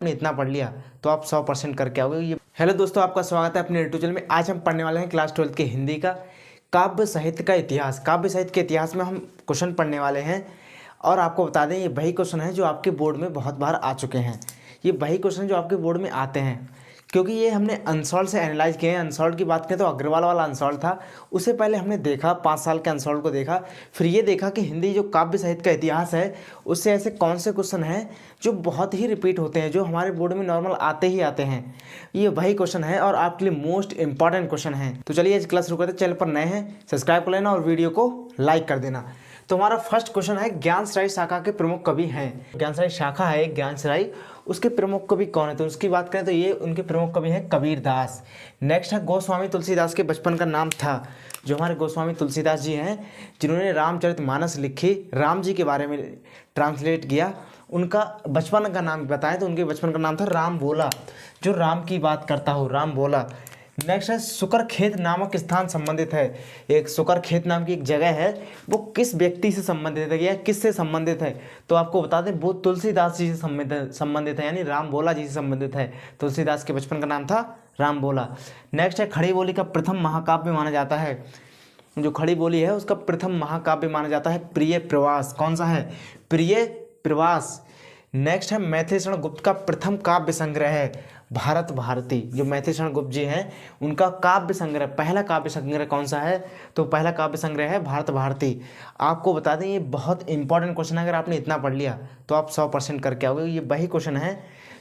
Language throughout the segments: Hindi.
आपने इतना पढ़ लिया तो आप 100% करके आओगे ये। हेलो दोस्तों, आपका स्वागत है अपने यूट्यूब चैनल में। आज हम पढ़ने वाले हैं क्लास 12 के हिंदी का काव्य साहित्य का इतिहास। काव्य साहित्य के इतिहास में हम क्वेश्चन पढ़ने वाले हैं और आपको बता दें ये वही क्वेश्चन है जो आपके बोर्ड में बहुत बार आ चुके हैं। ये वही क्वेश्चन जो आपके बोर्ड में आते हैं क्योंकि ये हमने अनसॉल्व से एनालाइज किए हैं। अनसॉल्व की बात करें तो अग्रवाल वाला अनसॉल्व था, उससे पहले हमने देखा 5 साल के अनसॉल्व को देखा, फिर ये देखा कि हिंदी जो काव्य साहित्य का इतिहास है उससे ऐसे कौन से क्वेश्चन हैं जो बहुत ही रिपीट होते हैं, जो हमारे बोर्ड में नॉर्मल आते ही आते हैं। ये वही क्वेश्चन है और आपके लिए मोस्ट इंपॉर्टेंट क्वेश्चन है। तो चलिए आज क्लास शुरू करते हैं। चैनल पर नए हैं सब्सक्राइब कर लेना और वीडियो को लाइक कर देना। तो हमारा फर्स्ट क्वेश्चन है ज्ञानसराय शाखा के प्रमुख कवि हैं। ज्ञानसराय शाखा है ज्ञानसराय, उसके प्रमुख कवि कौन है? तो उसकी बात करें तो ये उनके प्रमुख कवि हैं कबीरदास। नेक्स्ट है गोस्वामी तुलसीदास के बचपन का नाम था। जो हमारे गोस्वामी तुलसीदास जी हैं जिन्होंने रामचरितमानस लिखी, राम जी के बारे में ट्रांसलेट किया, उनका बचपन का नाम बताएं तो उनके बचपन का नाम था राम भोला, जो राम की बात करता हो, राम भोला। नेक्स्ट है सुकरखेत नामक स्थान संबंधित है। एक सुकरखेत नाम की एक जगह है, वो किस व्यक्ति से संबंधित है या किससे संबंधित है? तो आपको बता दें वो तुलसीदास जी से संबंधित है, यानी राम भोला जी से संबंधित है। तुलसीदास के बचपन का नाम था राम भोला। नेक्स्ट है खड़ी बोली का प्रथम महाकाव्य माना जाता है। जो खड़ी बोली है उसका प्रथम महाकाव्य माना जाता है प्रिय प्रवास। कौन सा है? प्रिय प्रवास। नेक्स्ट है मैथिलीशरण गुप्त का प्रथम काव्य संग्रह है भारत भारती। जो मैथिलीशरण गुप्त जी हैं उनका काव्य संग्रह, पहला काव्य संग्रह कौन सा है? तो पहला काव्य संग्रह है भारत भारती। आपको बता दें ये बहुत इंपॉर्टेंट क्वेश्चन है, अगर आपने इतना पढ़ लिया तो आप 100% करके आओगे। ये वही क्वेश्चन है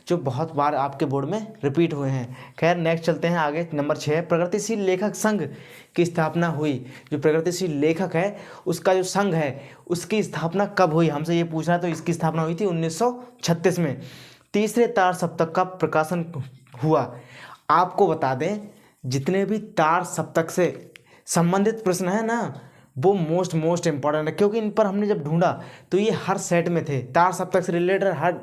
जो बहुत बार आपके बोर्ड में रिपीट हुए हैं। खैर नेक्स्ट चलते हैं आगे। नंबर 6 प्रगतिशील लेखक संघ की स्थापना हुई। जो प्रगतिशील लेखक है उसका जो संघ है उसकी स्थापना कब हुई? हमसे ये पूछ रहा है। तो इसकी स्थापना हुई थी 1936 में। तीसरे तार सप्तक का प्रकाशन हुआ। आपको बता दें जितने भी तार सप्तक से संबंधित प्रश्न है ना वो मोस्ट इंपॉर्टेंट है, क्योंकि इन पर हमने जब ढूंढा तो ये हर सेट में थे। तार सप्तक से रिलेटेड हर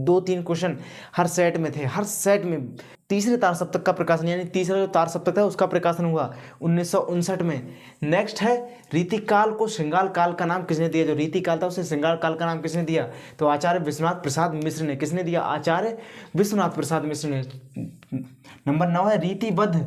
2-3 क्वेश्चन हर सेट में थे, हर सेट में। तीसरे तार सप्तक का प्रकाशन यानी तीसरा जो तार सप्तक था उसका प्रकाशन हुआ 1959 में। नेक्स्ट है रीतिकाल को श्रृंगार काल का नाम किसने दिया? जो रीतिकाल था उसे श्रृंगार काल का नाम किसने दिया? तो आचार्य विश्वनाथ प्रसाद मिश्र ने। किसने दिया? आचार्य विश्वनाथ प्रसाद मिश्र ने। नंबर 9 है रीतिबद्ध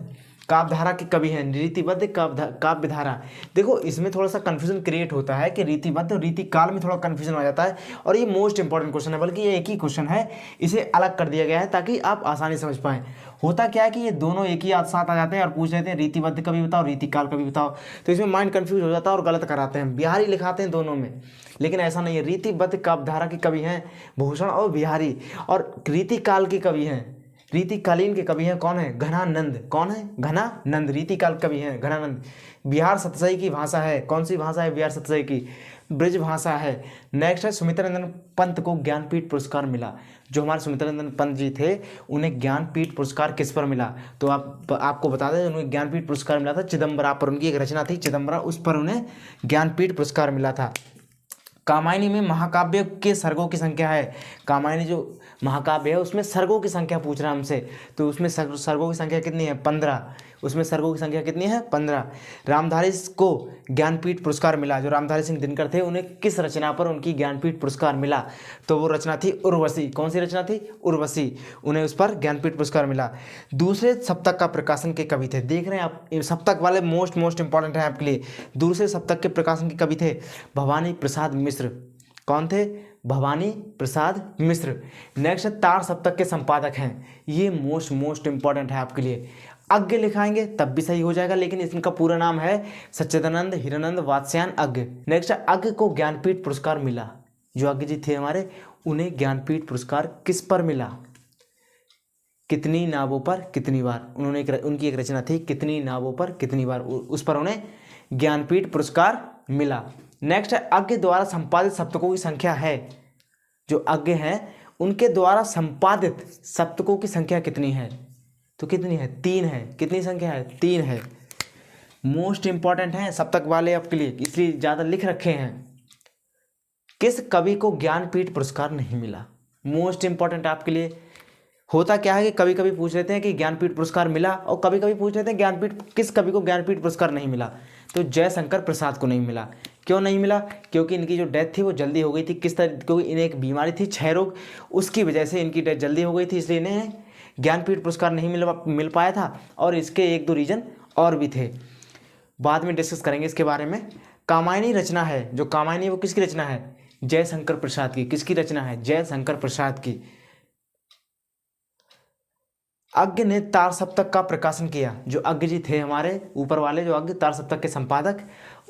काव्यधारा के कवि हैं। रीतिबद्ध काव्यधारा, देखो इसमें थोड़ा सा कंफ्यूजन क्रिएट होता है कि रीतिबद्ध और रीतिकाल में थोड़ा कंफ्यूजन हो जाता है और ये मोस्ट इंपॉर्टेंट क्वेश्चन है, बल्कि ये एक ही क्वेश्चन है, इसे अलग कर दिया गया है ताकि आप आसानी समझ पाएं। होता क्या है कि ये दोनों एक ही साथ आ जाते हैं और पूछ लेते हैं रीतिबद्ध कवि बताओ, रीतिकाल कवि बताओ, तो इसमें माइंड कंफ्यूज हो जाता है और गलत कराते हैं, बिहारी लिखाते हैं दोनों में, लेकिन ऐसा नहीं है। रीतिबद्ध काव्यधारा के कवि हैं भूषण और बिहारी, और रीतिकाल के कवि हैं, रीतिकालीन के कवि हैं कौन है? घनानंद। कौन है? घनानंद। रीतिकाल कवि हैं घनानंद। बिहार सतसई की भाषा है, कौन सी भाषा है? बिहार सतसई की ब्रज भाषा है। नेक्स्ट है सुमित्रानंदन पंत को ज्ञानपीठ पुरस्कार मिला। जो हमारे सुमित्रानंदन पंत जी थे उन्हें ज्ञानपीठ पुरस्कार किस पर मिला? तो आपको बता दें उन्हें ज्ञानपीठ पुरस्कार मिला था चिदम्बरा पर। उनकी एक रचना थी चिदम्बरा, उस पर उन्हें ज्ञानपीठ पुरस्कार मिला था। कामायनी में महाकाव्य के सर्गों की संख्या है। कामायनी जो महाकाव्य है उसमें सर्गों की संख्या पूछ रहा है हमसे, तो उसमें सर्गों की संख्या कितनी है? 15। उसमें सर्गों की संख्या कितनी है? 15। रामधारी को ज्ञानपीठ पुरस्कार मिला। जो रामधारी सिंह दिनकर थे उन्हें किस रचना पर उनकी ज्ञानपीठ पुरस्कार मिला? तो वो रचना थी उर्वशी। कौन सी रचना थी? उर्वशी। उन्हें उस पर ज्ञानपीठ पुरस्कार मिला। दूसरे सप्तक का प्रकाशन के कवि थे। देख रहे हैं आप सप्तक वाले मोस्ट इंपॉर्टेंट है आपके लिए। दूसरे सप्तक के प्रकाशन के कवि थे भवानी प्रसाद मिश्र। कौन थे? भवानी प्रसाद मिश्र। नेक्स्ट तार सप्तक के संपादक हैं। ये मोस्ट इंपॉर्टेंट है आपके लिए। अज्ञ लिखाएंगे तब भी सही हो जाएगा, लेकिन इनका पूरा नाम है सच्चिदानंद हिरानंद वात्स्यायन अज्ञ। नेक्स्ट अज्ञ को ज्ञानपीठ पुरस्कार मिला। जो अज्ञ जी थे हमारे उन्हें ज्ञानपीठ पुरस्कार किस पर मिला? कितनी नावों पर कितनी बार। उन्होंने उनकी एक रचना थी कितनी नावों पर कितनी बार, उस पर उन्हें ज्ञानपीठ पुरस्कार मिला। नेक्स्ट है अज्ञ द्वारा संपादित सप्तकों की संख्या है। जो अज्ञ हैं उनके द्वारा संपादित सप्तकों की संख्या कितनी है? तो कितनी है? 3 है। कितनी संख्या है? 3 है। मोस्ट इंपॉर्टेंट है सप्तक वाले आपके लिए, इसलिए ज़्यादा लिख रखे हैं। किस कवि को ज्ञानपीठ पुरस्कार नहीं मिला? मोस्ट इंपॉर्टेंट आपके लिए। होता क्या है कि कभी कभी पूछ लेते हैं कि ज्ञानपीठ पुरस्कार मिला और कभी कभी पूछ लेते हैं ज्ञानपीठ किस कवि को ज्ञानपीठ पुरस्कार नहीं मिला। तो जयशंकर प्रसाद को नहीं मिला। क्यों नहीं मिला? क्योंकि इनकी जो डेथ थी वो जल्दी हो गई थी। किस तरह? क्योंकि इन्हें एक बीमारी थी क्षय रोग, उसकी वजह से इनकी डेथ जल्दी हो गई थी, इसलिए इन्हें ज्ञानपीठ पुरस्कार नहीं मिल पाया था। और इसके एक दो रीजन और भी थे, बाद में डिस्कस करेंगे इसके बारे में। कामायनी रचना है, जो कामायनी वो किसकी रचना है? जयशंकर प्रसाद की। किसकी रचना है? जयशंकर प्रसाद की। अज्ञ ने तार सप्तक का प्रकाशन किया। जो अज्ञ जी थे हमारे ऊपर वाले, जो अज्ञ तार सप्तक के संपादक,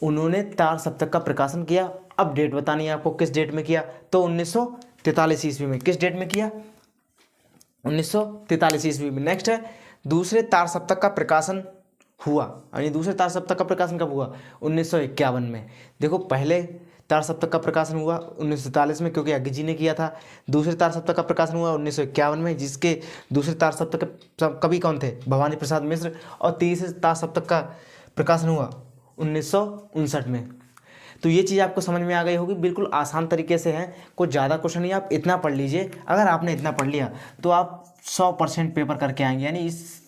उन्होंने तार सप्तक का प्रकाशन किया। अब डेट बतानी है आपको, किस डेट में किया? तो 1943 ईस्वी में। किस डेट में किया? 1943 ईस्वी में। नेक्स्ट है, दूसरे तार सप्तक का प्रकाशन हुआ, यानी दूसरे तार सप्तक का प्रकाशन कब हुआ? 1951 में। देखो, पहले तार सप्तक का प्रकाशन हुआ 1943 में, क्योंकि अज्ञ जी ने किया था। दूसरे तार सप्तक का प्रकाशन हुआ 1951 में, जिसके दूसरे तार सप्तक के कवि कौन थे? भवानी प्रसाद मिश्र। और तीसरे तार सप्तक का प्रकाशन हुआ 1959 में। तो ये चीज़ आपको समझ में आ गई होगी, बिल्कुल आसान तरीके से है, कुछ ज़्यादा क्वेश्चन नहीं। आप इतना पढ़ लीजिए, अगर आपने इतना पढ़ लिया तो आप 100% पेपर करके आएंगे। यानी इस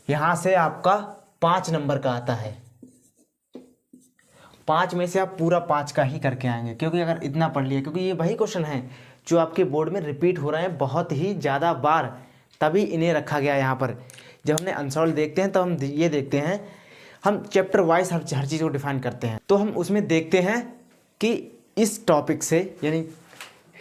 यहाँ से आपका 5 नंबर का आता है, 5 में से आप पूरा 5 का ही करके आएंगे, क्योंकि अगर इतना पढ़ लिया, क्योंकि ये वही क्वेश्चन है जो आपके बोर्ड में रिपीट हो रहे हैं बहुत ही ज़्यादा बार, तभी इन्हें रखा गया यहाँ पर। जब हमने आंसर देखते हैं तो हम ये देखते हैं, हम चैप्टर वाइज हर चीज़ को डिफाइन करते हैं, तो हम उसमें देखते हैं कि इस टॉपिक से, यानी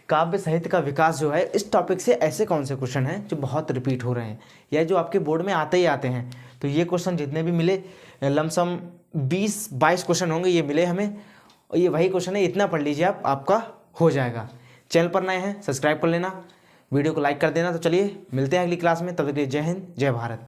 काव्य साहित्य का विकास जो है, इस टॉपिक से ऐसे कौन से क्वेश्चन हैं जो बहुत रिपीट हो रहे हैं या जो आपके बोर्ड में आते ही आते हैं। तो ये क्वेश्चन जितने भी मिले, लमसम 20-22 क्वेश्चन होंगे, ये मिले हमें, और ये वही क्वेश्चन है। इतना पढ़ लीजिए आप, आपका हो जाएगा। चैनल पर नए हैं, सब्सक्राइब कर लेना, वीडियो को लाइक कर देना। तो चलिए मिलते हैं अगली क्लास में, तब तक के लिए जय हिंद, जय भारत।